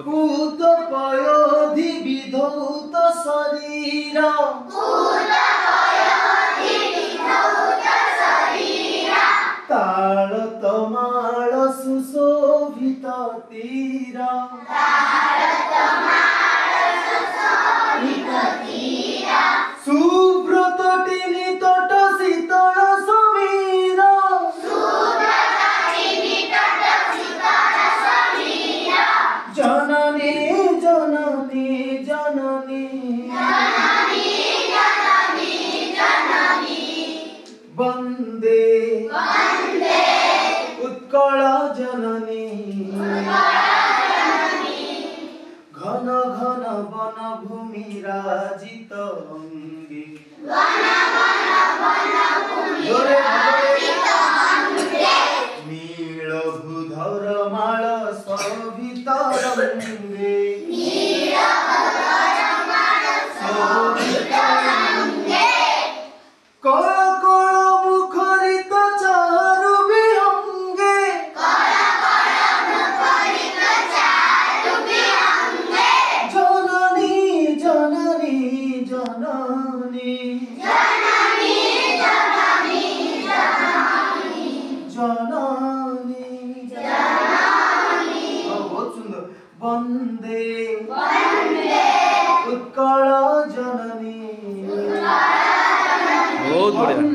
भूत पयोधि विधौत शरीर ताल तमाल सुशोभित तीर सुब्रत टिनि तट शीतल समीर जननी जननी जननी वंदे उत्कल जननी घन घन वन भूमि राजित अंगे नील भूधर माल शोभित रंगे कल कल मुखरित चारु विहंगे जननी जननी जननी जननी बहुत सुंदर वंदे उत्कल जननी बहुत बढ़िया।